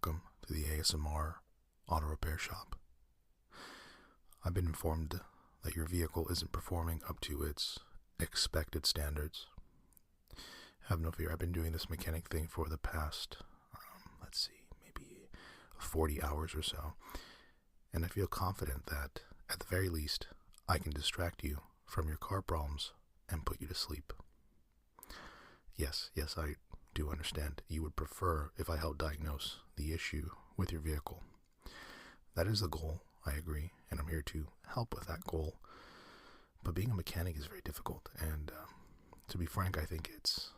welcome to the ASMR Auto Repair Shop. I've been informed that your vehicle isn't performing up to its expected standards. Have no fear, I've been doing this mechanic thing for the past, maybe 40 hours or so, and I feel confident that, at the very least, I can distract you from your car problems and put you to sleep. Yes, I do understand. You would prefer if I helped diagnose the issue with your vehicle. That is the goal, I agree, and I'm here to help with that goal. But being a mechanic is very difficult, and to be frank, I think it's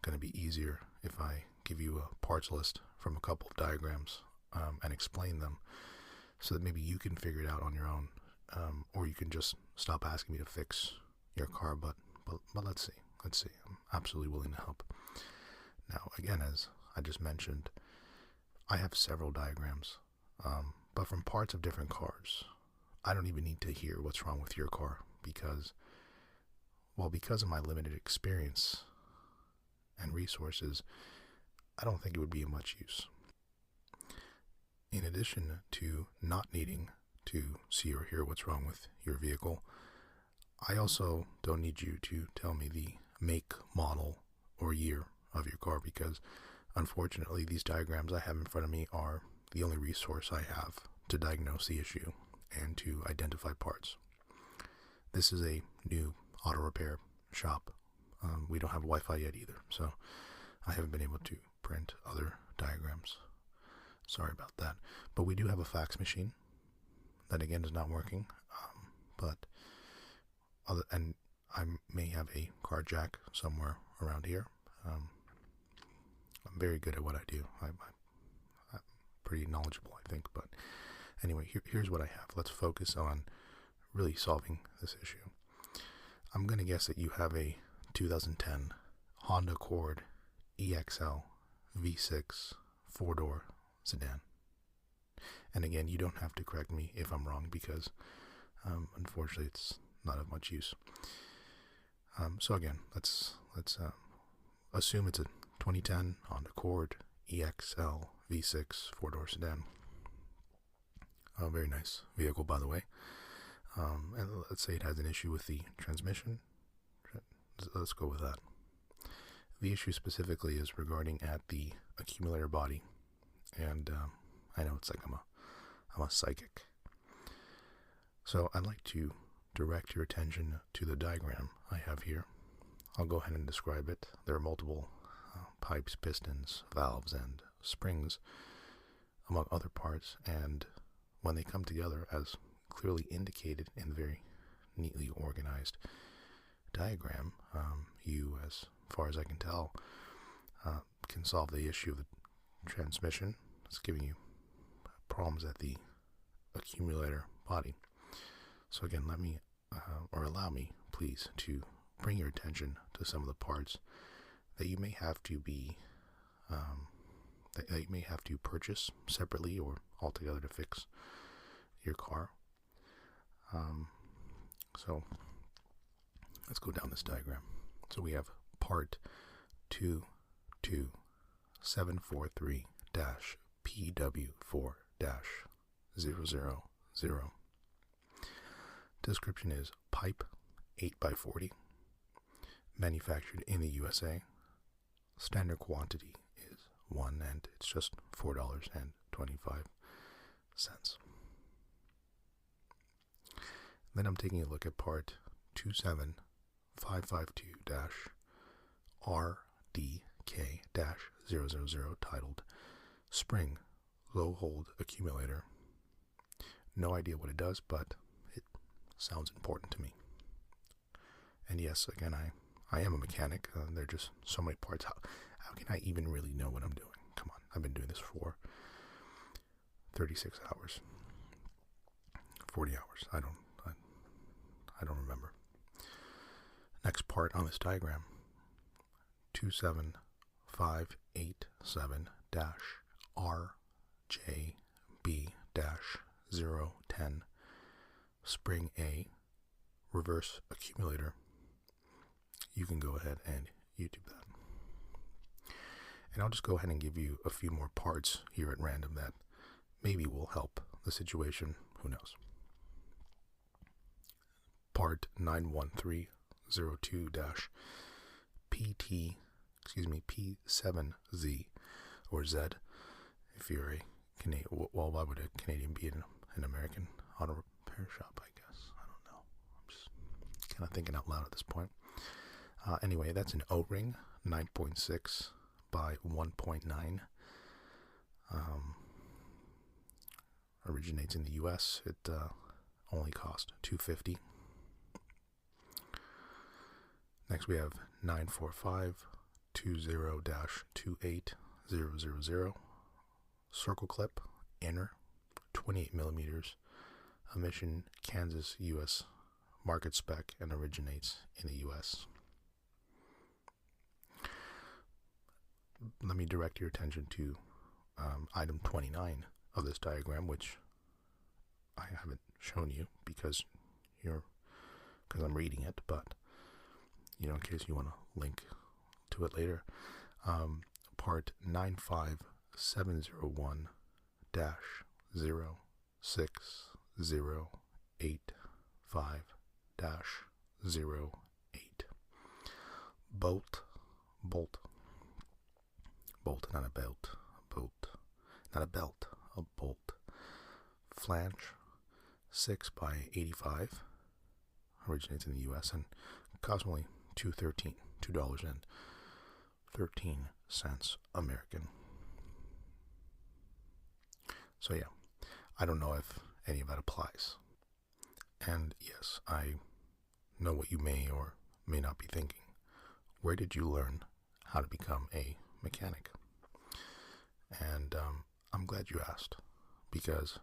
going to be easier if I give you a parts list from a couple of diagrams and explain them so that maybe you can figure it out on your own, or you can just stop asking me to fix your car, but let's see. I'm absolutely willing to help. Now, again, as I just mentioned, I have several diagrams, but from parts of different cars. I don't even need to hear what's wrong with your car because of my limited experience and resources, I don't think it would be of much use. In addition to not needing to see or hear what's wrong with your vehicle, I also don't need you to tell me the make, model, or year of your car because, unfortunately, these diagrams I have in front of me are the only resource I have to diagnose the issue and to identify parts. This is a new auto repair shop. We don't have Wi-Fi yet either, so I haven't been able to print other diagrams. Sorry about that. But we do have a fax machine that, again, is not working, and I may have a car jack somewhere around here. I'm very good at what I do. I'm pretty knowledgeable, I think. But anyway, here's what I have. Let's focus on really solving this issue. I'm going to guess that you have a 2010 Honda Accord EXL V6 4-door sedan. And again, you don't have to correct me if I'm wrong because unfortunately it's not of much use. So again, let's assume it's a 2010 Honda Accord EXL V6 4-door sedan. A very nice vehicle, by the way. And let's say it has an issue with the transmission. Let's go with that. The issue specifically is regarding at the accumulator body. And I know it's like I'm a psychic. So I'd like to direct your attention to the diagram I have here. I'll go ahead and describe it. There are multiple pipes, pistons, valves, and springs, among other parts, and when they come together, as clearly indicated in the very neatly organized diagram, you, as far as I can tell, can solve the issue of the transmission. It's giving you problems at the accumulator body. So again, allow me, please, to bring your attention to some of the parts that you may have to that you may have to purchase separately or altogether to fix your car. So let's go down this diagram. So we have part 22743-PW4-000. Description is pipe 8x40, manufactured in the USA. Standard quantity is 1, and it's just $4.25. Then I'm taking a look at part 27552-RDK-000 titled Spring Low Hold Accumulator. No idea what it does, but it sounds important to me. And yes, again, I am a mechanic. There are just so many parts. How can I even really know what I'm doing? Come on, I've been doing this for 36 hours, 40 hours. I don't remember. Next part on this diagram, 27587-RJB-010, spring A, reverse accumulator. You can go ahead and YouTube that. And I'll just go ahead and give you a few more parts here at random that maybe will help the situation. Who knows? Part 91302-PT, P7Z, or Z, if you're a Canadian. Well, why would a Canadian be in an American auto repair shop, I guess? I don't know. I'm just kind of thinking out loud at this point. Anyway, that's an O-ring, 9.6 by 1.9. Originates in the U.S. It only cost $250. Next we have 94520-28000. Circle clip, inner, 28 millimeters. Emission, Kansas, U.S. market spec, and originates in the U.S. Let me direct your attention to item 29 of this diagram, which I haven't shown you because I'm reading it, but in case you want to link to it later. Part 95701-06085-08. Bolt, not a belt, not a belt, a bolt. Flange, 6 by 85, originates in the U.S. and costs only $2.13 American. So yeah, I don't know if any of that applies. And yes, I know what you may or may not be thinking. Where did you learn how to become a mechanic? And I'm glad you asked, because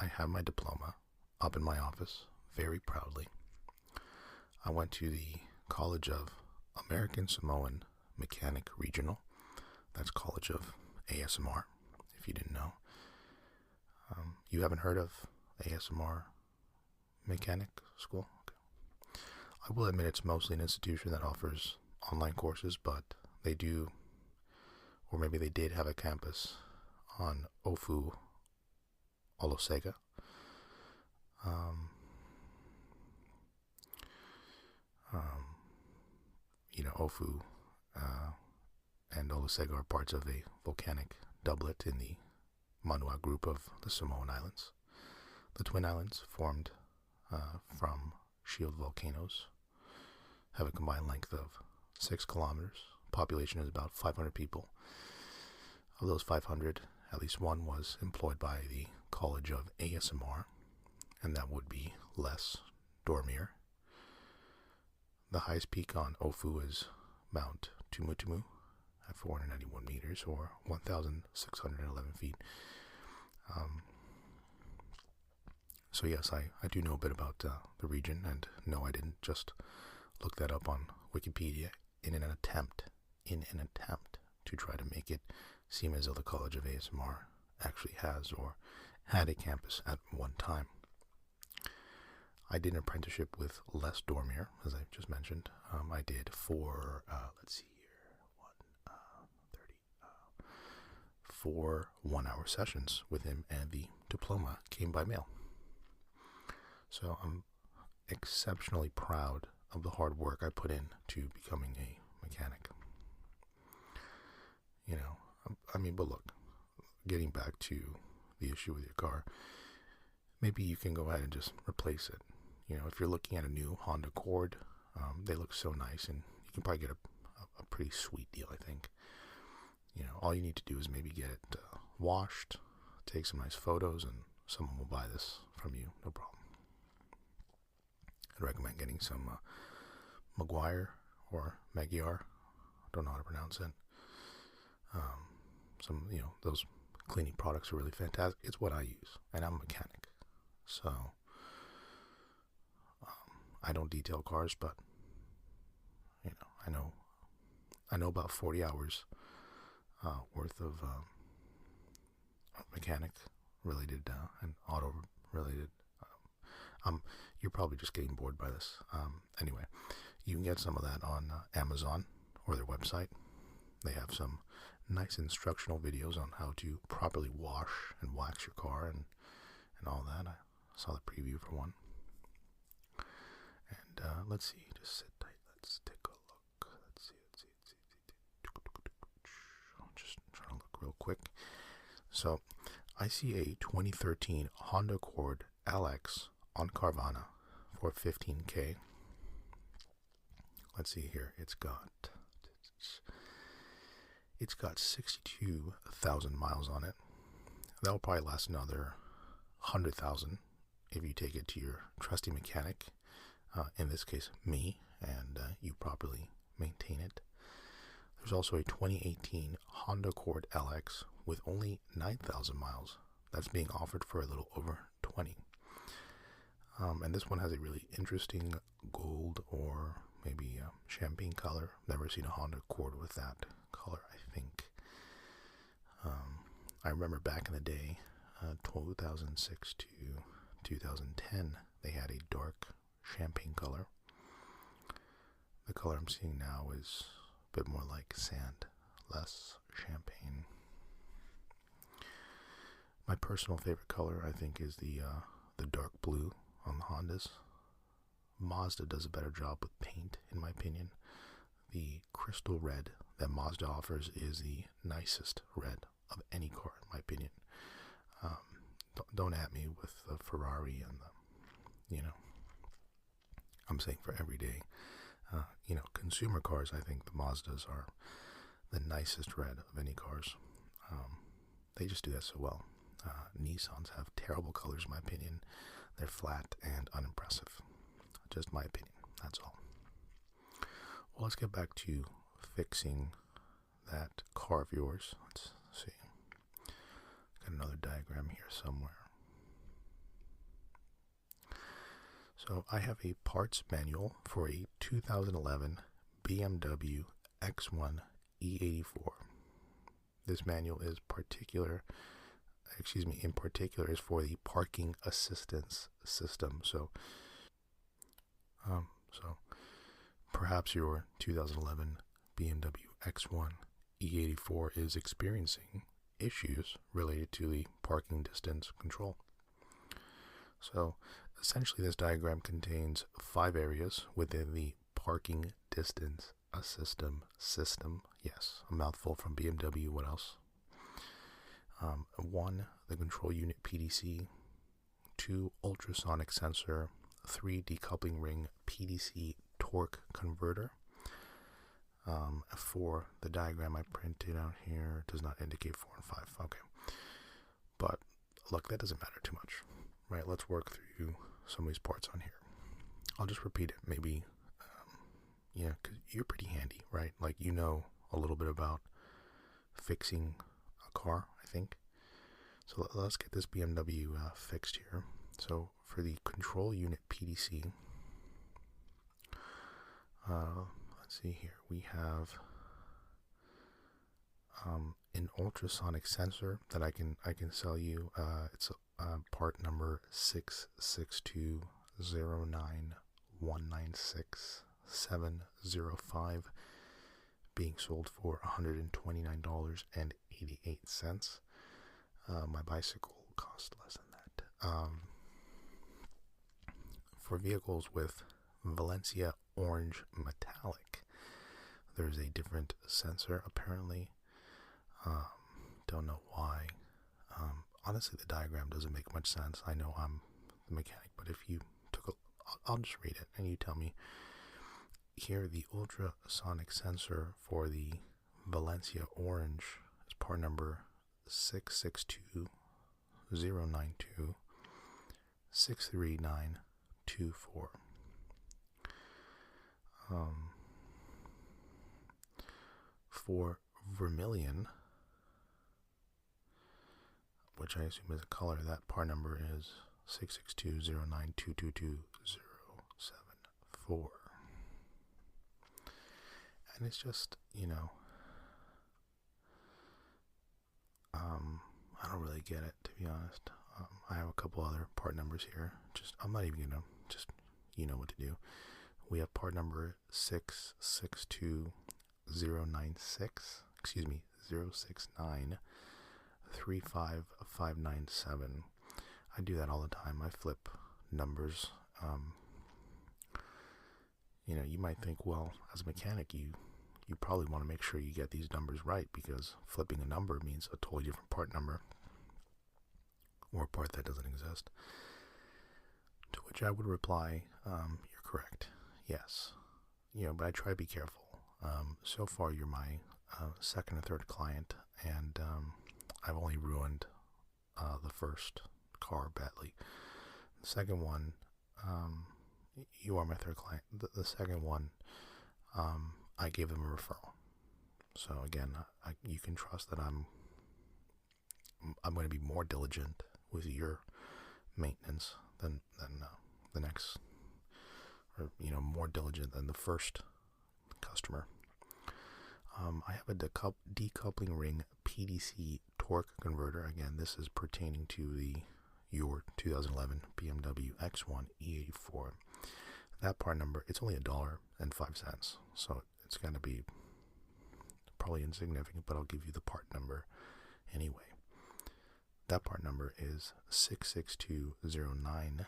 I have my diploma up in my office very proudly. I went to the College of American Samoan Mechanic Regional. That's College of ASMR, if you didn't know. You haven't heard of ASMR Mechanic School? Okay. I will admit it's mostly an institution that offers online courses, but they do, or maybe they did have a campus on Ofu, Olosega. Ofu and Olosega are parts of a volcanic doublet in the Manua group of the Samoan Islands. The Twin Islands, formed from shield volcanoes, have a combined length of 6 kilometers. Population is about 500 people. Of those 500, at least one was employed by the College of ASMR, and that would be Les Dormier. The highest peak on Ofu is Mount Tumutumu at 491 meters, or 1,611 feet. So yes, I do know a bit about the region, and no, I didn't just look that up on Wikipedia in an attempt to try to make it seem as though the College of ASMR actually has or had a campus at one time. I did an apprenticeship with Les Dormier, as I just mentioned. I did for, 4 one-hour sessions with him, and the diploma came by mail. So I'm exceptionally proud of the hard work I put in to becoming a mechanic. But look, getting back to the issue with your car, maybe you can go ahead and just replace it. If you're looking at a new Honda Accord, they look so nice, and you can probably get a pretty sweet deal, I think. All you need to do is maybe get it washed, take some nice photos, and someone will buy this from you, no problem. I'd recommend getting some Maguire or Magyar, don't know how to pronounce it. Those cleaning products are really fantastic. It's what I use, and I'm a mechanic, so I don't detail cars, but I know about 40 hours worth of mechanic related and auto related. You're probably just getting bored by this. Anyway, you can get some of that on Amazon or their website. They have some nice instructional videos on how to properly wash and wax your car and all that. I saw the preview for one. And let's see, just sit tight. Let's take a look. Let's see. I'm just trying to look real quick. So I see a 2013 Honda Accord LX on Carvana for $15K. Let's see here. It's got 62,000 miles on it. That'll probably last another 100,000 if you take it to your trusty mechanic, in this case me, and you properly maintain it. There's also a 2018 Honda Accord LX with only 9,000 miles. That's being offered for a little over 20. And this one has a really interesting gold or maybe champagne color. Never seen a Honda Accord with that color, I think. I remember back in the day, 2006 to 2010, they had a dark champagne color. The color I'm seeing now is a bit more like sand, less champagne. My personal favorite color, I think, is the dark blue on the Hondas. Mazda does a better job with paint, in my opinion. The crystal red that Mazda offers is the nicest red of any car, in my opinion. Don't at me with the Ferrari and the, I'm saying for everyday, consumer cars. I think the Mazdas are the nicest red of any cars. They just do that so well. Nissans have terrible colors, in my opinion. They're flat and unimpressive. Just my opinion, that's all. Well, let's get back to fixing that car of yours. Let's see. Got another diagram here somewhere. So I have a parts manual for a 2011 BMW X1 E84. This manual is in particular is for the parking assistance system. So perhaps your 2011 BMW X1 E84 is experiencing issues related to the parking distance control. So essentially this diagram contains 5 areas within the parking distance system. Yes, a mouthful from BMW. What else? 1, the control unit PDC. 2, ultrasonic sensor. 3, decoupling ring PDC torque converter. 4, the diagram I printed out here does not indicate 4 and 5. Okay. But look, that doesn't matter too much, right? Let's work through some of these parts on here. I'll just repeat it. Maybe, because you're pretty handy, right? Like, you know a little bit about fixing a car, I think. So let's get this BMW fixed here. So for the control unit PDC, let's see here. We have an ultrasonic sensor that I can sell you. It's part number 66209196705, being sold for $129.88. My bicycle cost less than that. For vehicles with Valencia orange metallic, there's a different sensor apparently. Don't know why. Honestly, the diagram doesn't make much sense. I know I'm the mechanic, but if you I'll just read it and you tell me. Here, the ultrasonic sensor for the Valencia orange is part number 66209263924. For vermilion, which I assume is a color, that part number is 66209222074. And it's just, I don't really get it, to be honest. I have a couple other part numbers here. I'm not even gonna, you know what to do. We have part number 662096096. 069 35597. I do that all the time. I flip numbers. You might think, well, as a mechanic, you probably want to make sure you get these numbers right, because flipping a number means a totally different part number, or a part that doesn't exist. To which I would reply, you're correct. Yes. But I try to be careful. So far, you're my second or third client, and I've only ruined the first car badly. The second one, you are my third client. The second one, I gave them a referral. So again, you can trust that I'm going to be more diligent with your maintenance than the next, or more diligent than the first customer. I have a decoupling ring PDC torque converter. Again, this is pertaining to your 2011 BMW X1 E84. That part number, it's only $1.05, so it's going to be probably insignificant, but I'll give you the part number anyway. That part number is 66209.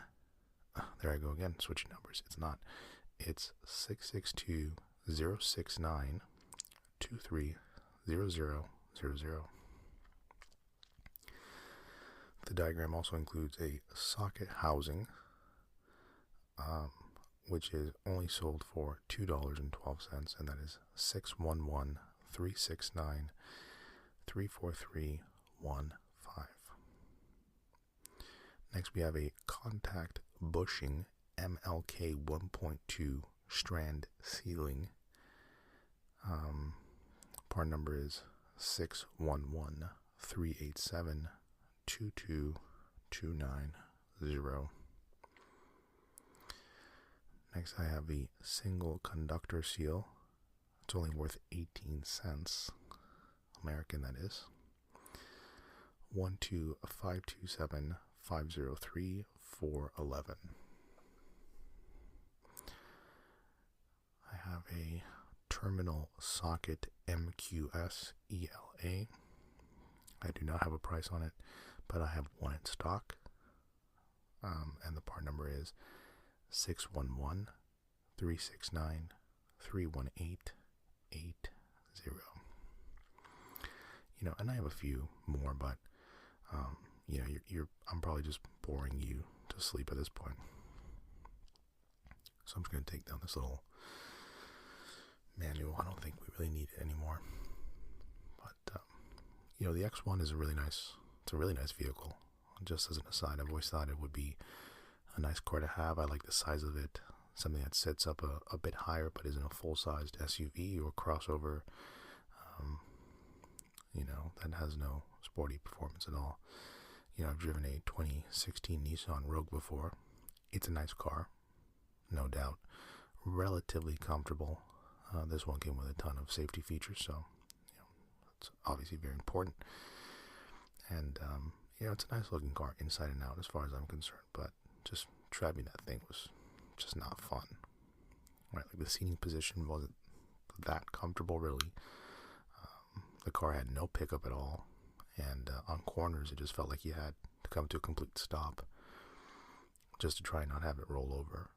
There I go again, switching numbers. It's not. It's 662-069-230000. The diagram also includes a socket housing, which is only sold for $2.12, and that is 611-369-34315. Next, we have a contact bushing MLK 1.2 strand ceiling. Part number is 611-387-22290. Next, I have the single conductor seal. It's only worth 18 cents. American, that is. 12527-503-411. I have a terminal socket MQS ELA. I do not have a price on it, but I have one in stock. And the part number is 611-369-31880. And I have a few more, but I'm probably just boring you to sleep at this point. So I'm just going to take down this little manual. I don't think we really need it anymore. But the X1 is a really nice vehicle. Just as an aside, I've always thought it would be a nice car to have. I like the size of it. Something that sits up a bit higher, but isn't a full-sized SUV or crossover. That has no sporty performance at all. I've driven a 2016 Nissan Rogue before. It's a nice car, no doubt. Relatively comfortable. This one came with a ton of safety features, so it's obviously very important. And it's a nice looking car inside and out as far as I'm concerned, but just driving that thing was just not fun. Right, like the seating position wasn't that comfortable really. The car had no pickup at all, and on corners it just felt like you had to come to a complete stop just to try and not have it roll over.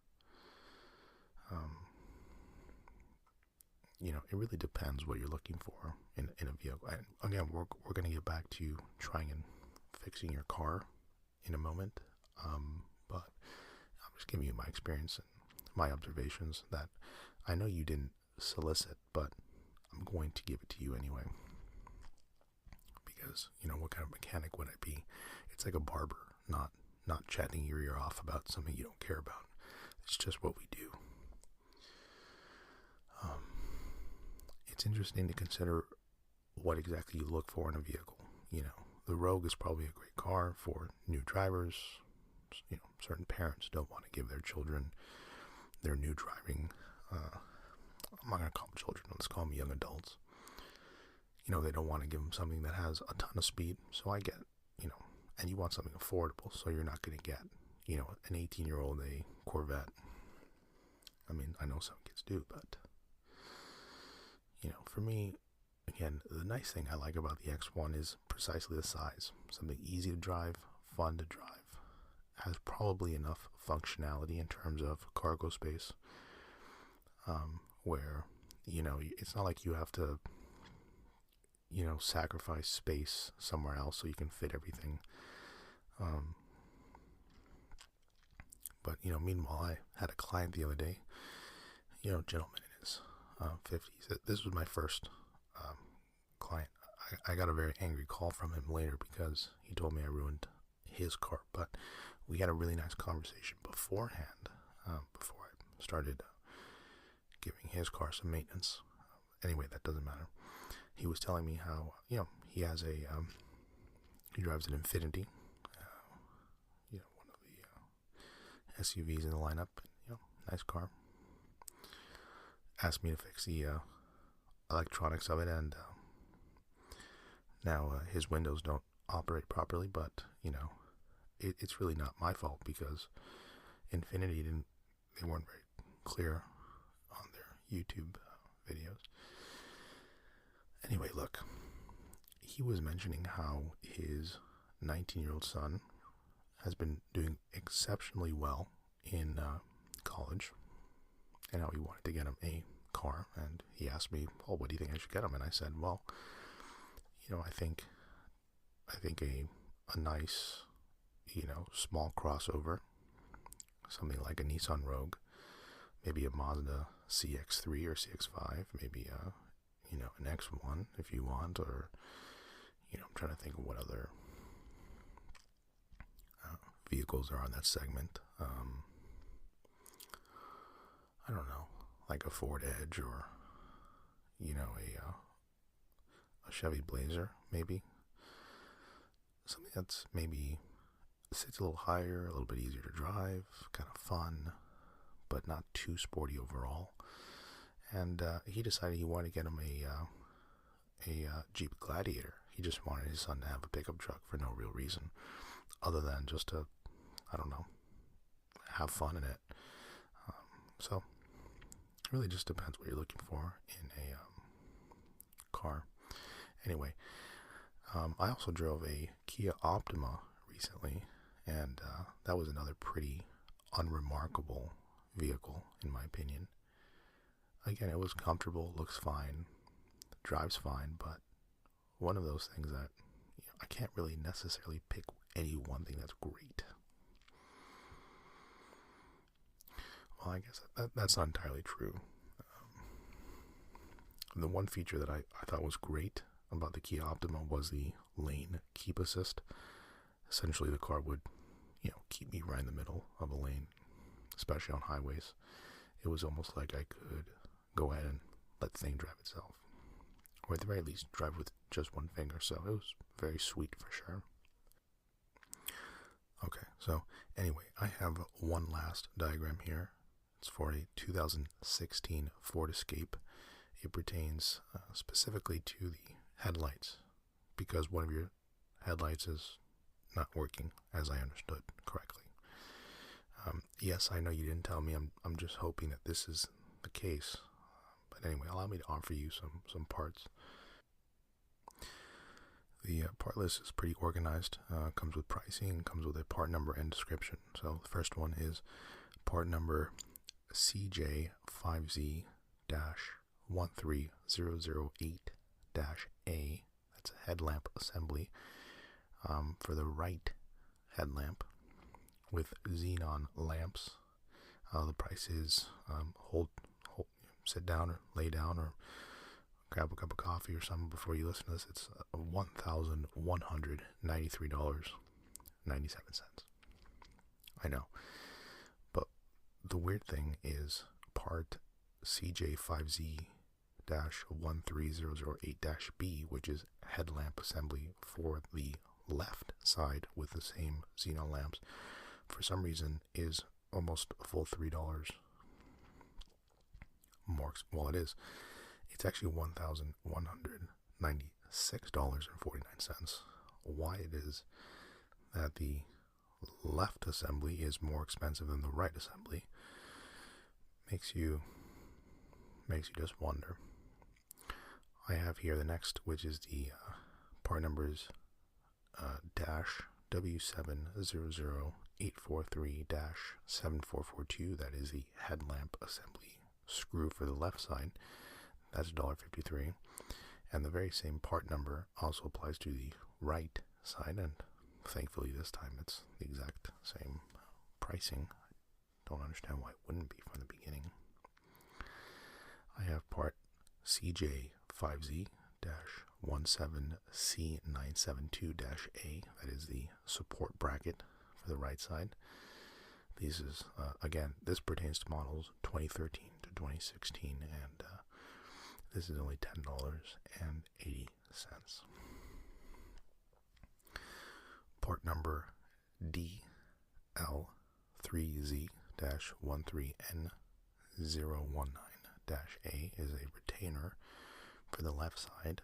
It really depends what you're looking for in a vehicle. And again, we're going to get back to trying and fixing your car in a moment, but I'm just giving you my experience and my observations that I know you didn't solicit, but I'm going to give it to you anyway. Because, what kind of mechanic would I be? It's like a barber, not chatting your ear off about something you don't care about. It's just what we do. It's interesting to consider what exactly you look for in a vehicle. The Rogue is probably a great car for new drivers. Certain parents don't want to give their children their new driving. I'm not going to call them children. Let's call them young adults. They don't want to give them something that has a ton of speed. So I get, and you want something affordable. So you're not going to get, an 18-year-old a Corvette. I mean, I know some kids do, but, for me, again, the nice thing I like about the X1 is precisely the size. Something easy to drive, fun to drive, has probably enough functionality in terms of cargo space, where, it's not like you have to, sacrifice space somewhere else so you can fit everything. But, meanwhile, I had a client the other day, gentleman in his 50s. This was my first client. I got a very angry call from him later because he told me I ruined his car, but we had a really nice conversation beforehand, before I started giving his car some maintenance. Anyway, that doesn't matter. He was telling me how, he has he drives an Infinity, one of the SUVs in the lineup, nice car. Asked me to fix the electronics of it, and now his windows don't operate properly, but, it's really not my fault because Infinity they weren't very clear on their YouTube videos. Anyway, look, he was mentioning how his 19-year-old son has been doing exceptionally well in college, and how he wanted to get him a car, and he asked me, "Oh, what do you think I should get him?" And I said, "Well, I think a nice, small crossover, something like a Nissan Rogue, maybe a Mazda CX-3 or CX-5, maybe an X1 if you want, or, I'm trying to think of what other vehicles are on that segment. I don't know, like a Ford Edge or, a Chevy Blazer, maybe. Something that's maybe sits a little higher, a little bit easier to drive, kind of fun, but not too sporty overall." And he decided he wanted to get him a Jeep Gladiator. He just wanted his son to have a pickup truck for no real reason, other than just to, I don't know, have fun in it. So it really just depends what you're looking for in a car. Anyway, I also drove a Kia Optima recently, and that was another pretty unremarkable vehicle, in my opinion. Again, it was comfortable, looks fine, drives fine, but one of those things that I can't really necessarily pick any one thing that's great. Well, I guess that's not entirely true. The one feature that I thought was great about the Kia Optima was the lane keep assist. Essentially, the car would, keep me right in the middle of a lane, especially on highways. It was almost like I could go ahead and let the thing drive itself, or at the very least drive with just one finger. So it was very sweet for sure. Okay, so anyway, I have one last diagram here. It's for a 2016 Ford Escape. It pertains specifically to the headlights, because one of your headlights is not working, as I understood correctly. Yes, I know you didn't tell me. I'm just hoping that this is the case. But anyway, allow me to offer you some parts. The part list is pretty organized. Comes with pricing, comes with a part number and description. So the first one is part number CJ5Z-13008-A. That's a headlamp assembly for the right headlamp with xenon lamps. The price is sit down or lay down or grab a cup of coffee or something before you listen to this. It's $1,193.97. I know. But the weird thing is part CJ5Z-13008-B, which is headlamp assembly for the left side with the same xenon lamps, for some reason is almost a full $3 more. Well, it is. It's actually $1,196.49. Why it is that the left assembly is more expensive than the right assembly makes you just wonder. I have here the next, which is the part numbers dash W7008443-7442. That is the headlamp assembly screw for the left side. That's $1.53. And the very same part number also applies to the right side, and thankfully this time it's the exact same pricing. I don't understand why it wouldn't be from the beginning. I have part CJ5Z-17C972-A. That is the support bracket for the right side. These is, again, this pertains to models 2013 to 2016, and this is only $10.80. Part number DL3Z-13N019-A is a retainer for the left side,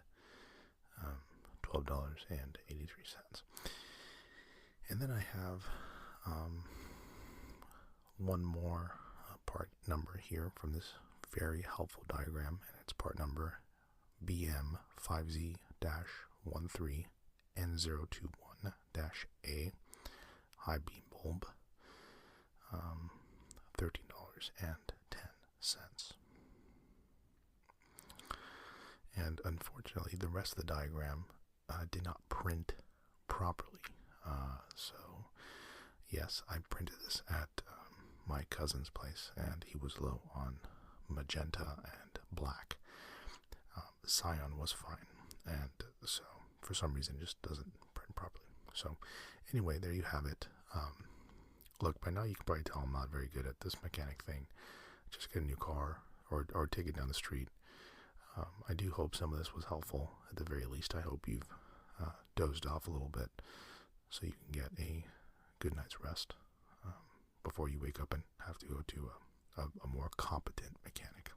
$12.83. And then I have one more part number here from this very helpful diagram, and it's part number BM5Z-13N021-A, high beam bulb, $13.10. And unfortunately, the rest of the diagram did not print properly. So, yes, I printed this at my cousin's place, and he was low on magenta and black. Cyan was fine, and so for some reason it just doesn't print properly. So, anyway, there you have it. Look, by now you can probably tell I'm not very good at this mechanic thing. Just get a new car or take it down the street. I do hope some of this was helpful. At the very least, I hope you've dozed off a little bit so you can get a good night's rest before you wake up and have to go to a more competent mechanic.